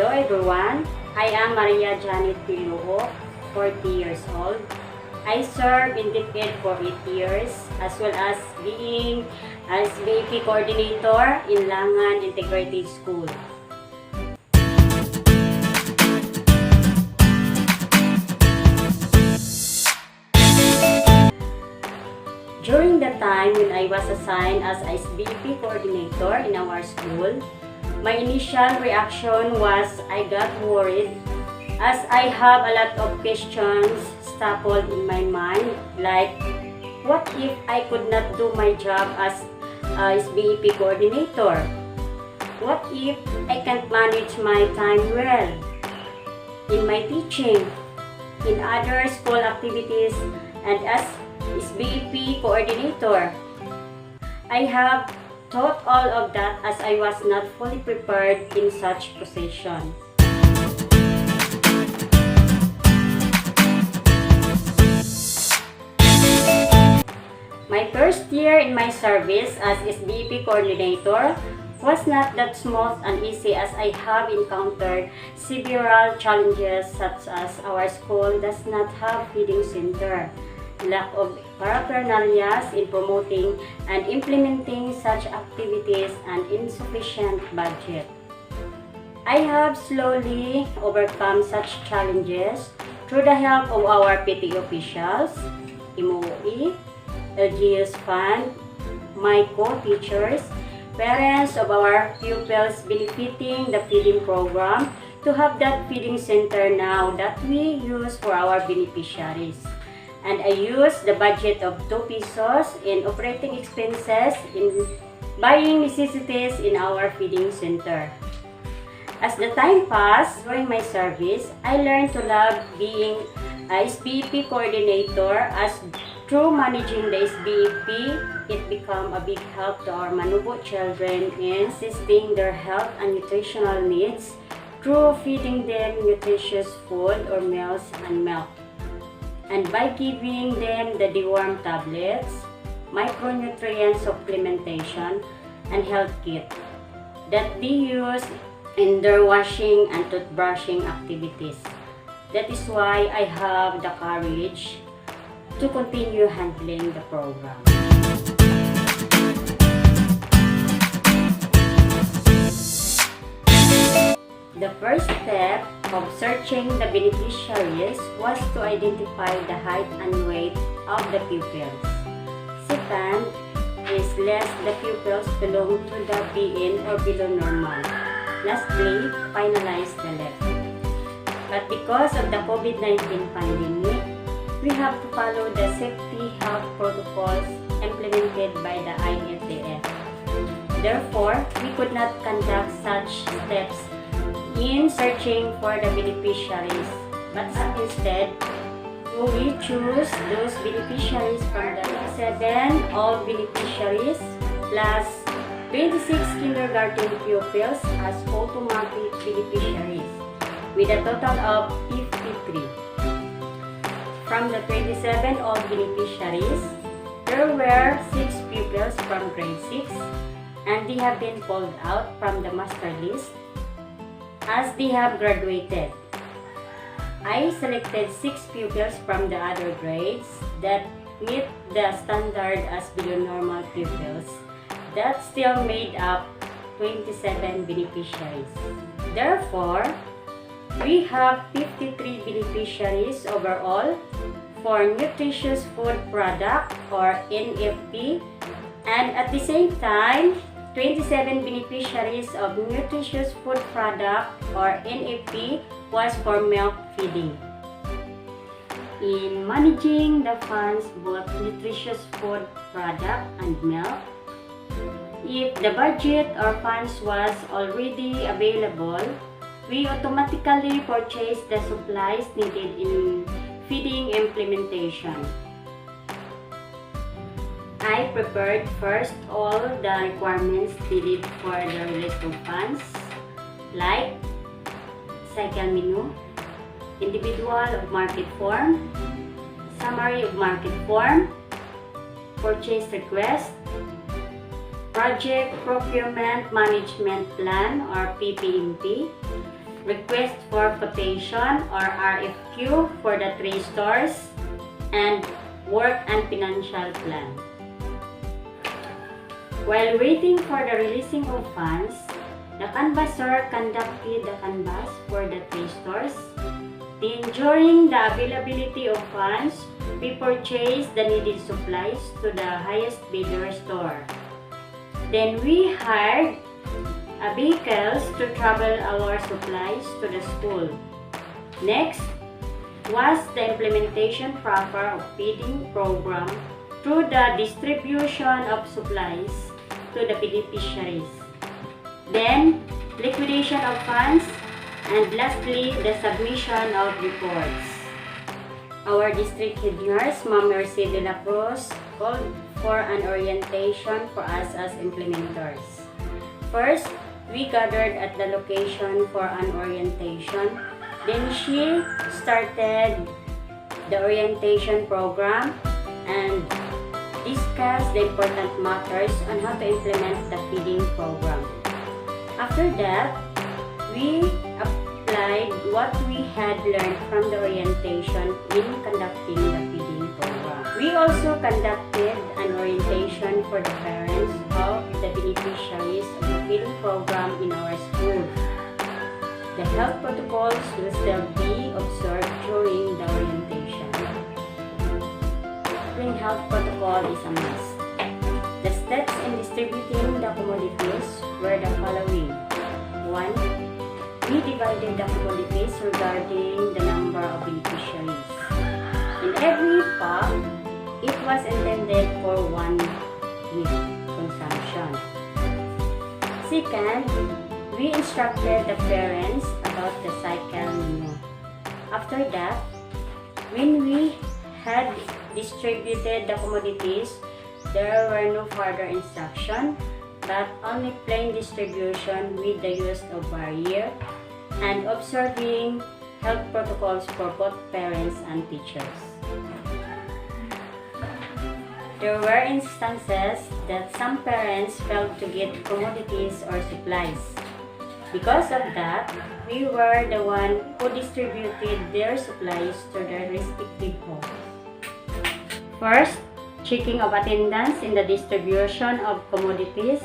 Hello everyone, I am Maria Janet Piluho, 40 years old. I served in DepEd for 8 years as well as being SBFP coordinator in Langan Integrated School. During the time when I was assigned as SBFP coordinator in our school, my initial reaction was I got worried as I have a lot of questions stappled in my mind, like what if I could not do my job as SBFP coordinator? What if I can't manage my time well in my teaching, in other school activities, and as SBFP coordinator? I have thought all of that as I was not fully prepared in such position. My first year in my service as SBFP coordinator was not that smooth and easy as I have encountered several challenges such as our school does not have feeding center, lack of paraphernalia in promoting and implementing such activities, and insufficient budget. I have slowly overcome such challenges through the help of our PT officials, MOE, LGS Fund, my co-teachers, parents of our pupils benefiting the feeding program to have that feeding center now that we use for our beneficiaries. And I use the budget of 2 pesos in operating expenses in buying necessities in our feeding center. As the time passed during my service, I learned to love being a SBFP coordinator as through managing the SBFP, it became a big help to our Manubo children in assisting their health and nutritional needs through feeding them nutritious food or meals and milk, and by giving them the deworm tablets, micronutrient supplementation, and health kit that they use in their washing and toothbrushing activities. That is why I have the courage to continue handling the program. The first step of searching the beneficiaries was to identify the height and weight of the pupils. Second is lest the pupils belong to the BN or below normal. Lastly, finalize the level. But because of the COVID-19 pandemic, we have to follow the safety health protocols implemented by the IFTF. Therefore, we could not conduct such steps in searching for the beneficiaries, but instead, we choose those beneficiaries from the 7 all beneficiaries plus 26 kindergarten pupils as automatic beneficiaries with a total of 53. From the 27 all beneficiaries, there were 6 pupils from grade 6 and they have been pulled out from the master list as they have graduated. I selected 6 pupils from the other grades that meet the standard as below normal pupils that still made up 27 beneficiaries. Therefore, we have 53 beneficiaries overall for nutritious food product or NFP, and at the same time 27 beneficiaries of nutritious food product or NFP was for milk feeding. In managing the funds both nutritious food product and milk, if the budget or funds was already available, we automatically purchase the supplies needed in feeding implementation. I prepared first all the requirements needed for the release of funds, like cycle menu, individual of market form, summary of market form, purchase request, Project Procurement Management Plan or PPMP, request for quotation or RFQ for the 3 stores, and work and financial plan. While waiting for the releasing of funds, the canvasser conducted the canvas for the 3 stores. Ensuring the availability of funds, we purchased the needed supplies to the highest bidder store. Then we hired vehicles to travel our supplies to the school. Next was the implementation proper of feeding program through the distribution of supplies to the beneficiaries. Then, liquidation of funds, and lastly, the submission of reports. Our district head nurse, Ma'am Mercy de la Cruz, called for an orientation for us as implementers. First, we gathered at the location for an orientation. Then she started the orientation program and discussed the important matters on how to implement the feeding program. After that, we applied what we had learned from the orientation in conducting the feeding program. We also conducted an orientation for the parents of the beneficiaries of the feeding program in our school. The health protocols will still be observed during the orientation. Following health protocol is a must. The steps in distributing the commodities were the following. 1. We divided the commodities regarding the number of beneficiaries. In every pack, it was intended for 1 week consumption. Second, we instructed the parents about the cycle menu. After that, when we had distributed the commodities, there were no further instruction, but only plain distribution with the use of barrier and observing health protocols for both parents and teachers. There were instances that some parents failed to get commodities or supplies. Because of that, we were the one who distributed their supplies to their respective homes. First, checking of attendance in the distribution of commodities.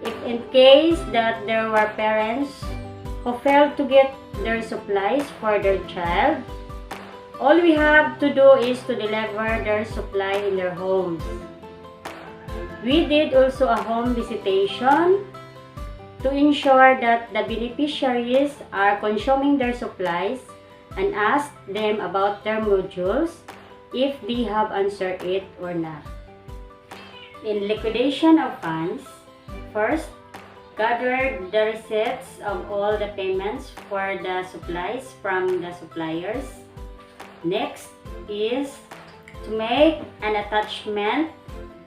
If in case that there were parents who failed to get their supplies for their child, all we have to do is to deliver their supply in their homes. We did also a home visitation to ensure that the beneficiaries are consuming their supplies and asked them about their modules if they have answered it or not. In liquidation of funds, first, gathered the receipts of all the payments for the supplies from the suppliers. Next is to make an attachment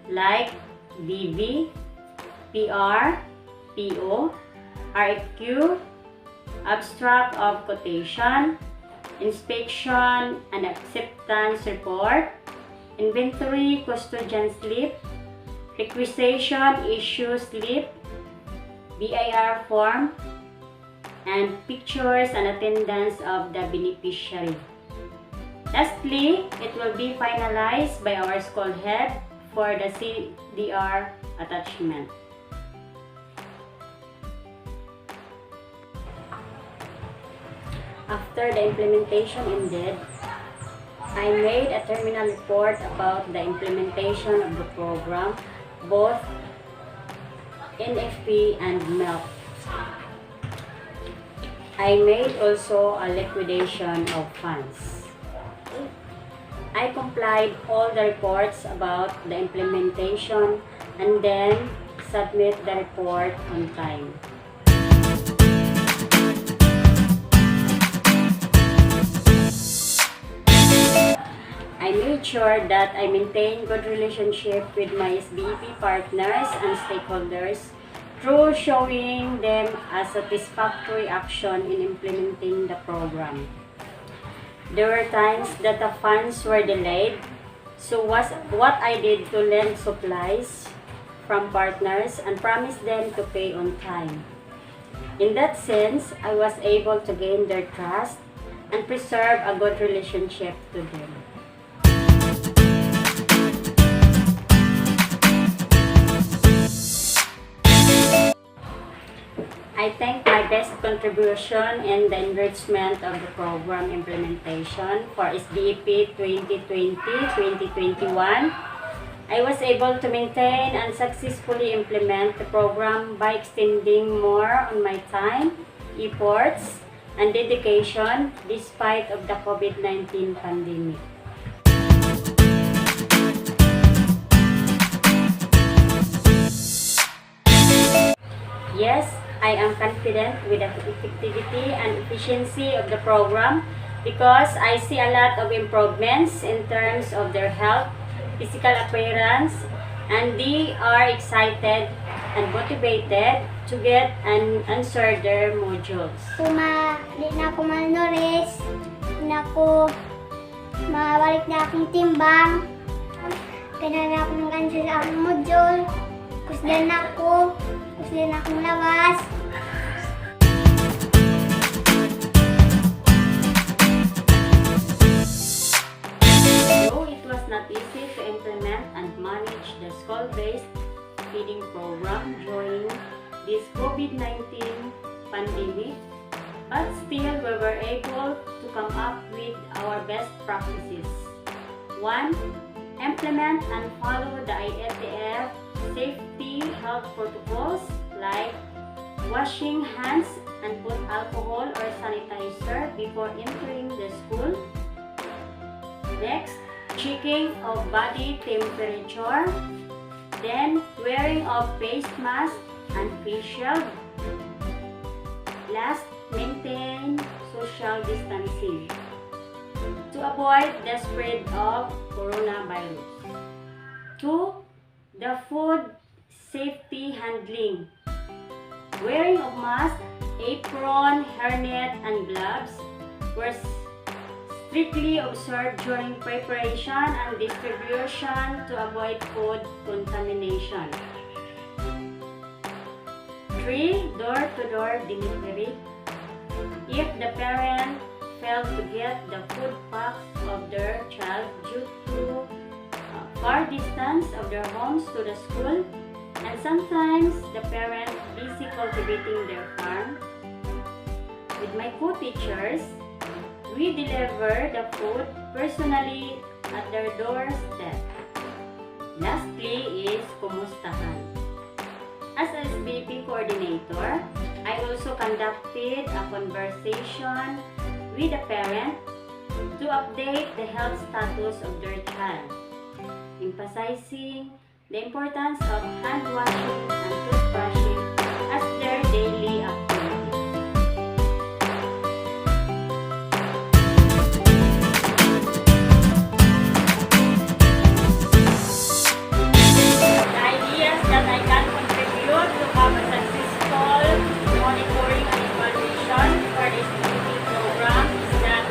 like DB, PR, PO, RFQ, abstract of quotation, inspection and acceptance report, inventory custodian slip, requisition issue slip, BIR form, and pictures and attendance of the beneficiary. Lastly, it will be finalized by our school head for the CDR attachment. After the implementation ended, I made a terminal report about the implementation of the program, both NFP and MELP. I made also a liquidation of funds. I complied all the reports about the implementation and then submit the report on time. I made sure that I maintain good relationship with my SBFP partners and stakeholders through showing them a satisfactory action in implementing the program. There were times that the funds were delayed, so what I did to lend supplies from partners and promise them to pay on time. In that sense, I was able to gain their trust and preserve a good relationship to them. I think my best contribution in the enrichment of the program implementation for SBFP 2020-2021, I was able to maintain and successfully implement the program by extending more on my time, efforts, and dedication despite of the COVID-19 pandemic. Yes, I am confident with the effectivity and efficiency of the program because I see a lot of improvements in terms of their health, physical appearance, and they are excited and motivated to get and answer their modules. Di na ako manuris, di na ako mabalik na akong timbang, kaya na ako nag-answer sa akong module, kusdan na akong labas. Though it was not easy to implement and manage the school-based feeding program during this COVID-19 pandemic, but still we were able to come up with our best practices. 1. Implement and follow the IATF safety health protocols like washing hands and put alcohol or sanitizer before entering the school. Next, checking of body temperature, then wearing of face mask and face shield. Last, maintain social distancing to avoid the spread of coronavirus. 2. The food safety handling. Wearing of mask, apron, hairnet, and gloves were strictly observed during preparation and distribution to avoid food contamination. 3. Door-to-door delivery. If the parent failed to get the food packs of their child due to far distance of their homes to the school, and sometimes the parent busy cultivating their farm, with my co-teachers, we deliver the food personally at their doorstep. Lastly is kumustahan. As a SBFP coordinator, I also conducted a conversation with the parent to update the health status of their child, emphasizing the importance of hand washing and toothbrushing as their daily activity. The ideas that I can contribute to have a successful monitoring and evaluation for this program is that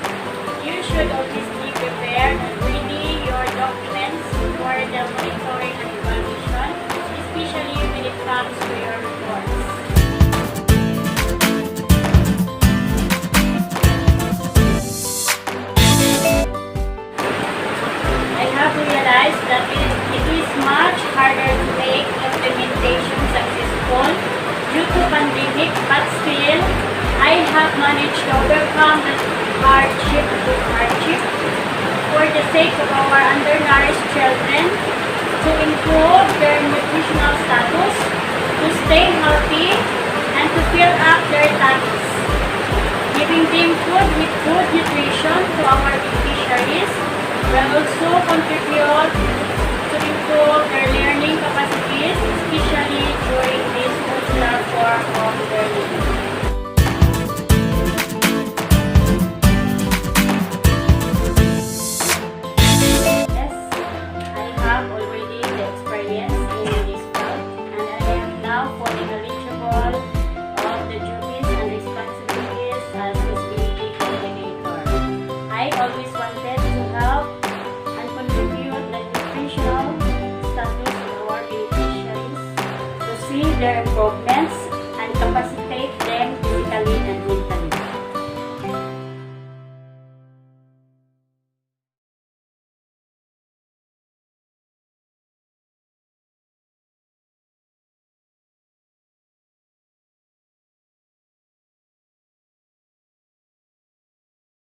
you should always be prepared and ready your documents for the monitoring and evaluation, especially when it comes to your reports. I have realized that it is much harder to make implementation successful due to pandemic, but still, I have managed to overcome the hardship for the sake of our undernourished children, to improve their nutritional status, to stay healthy, and to fill up their tanks. Giving them food with good nutrition to our beneficiaries will also contribute to improve their learning capacities, especially during this modular form of learning. Their improvement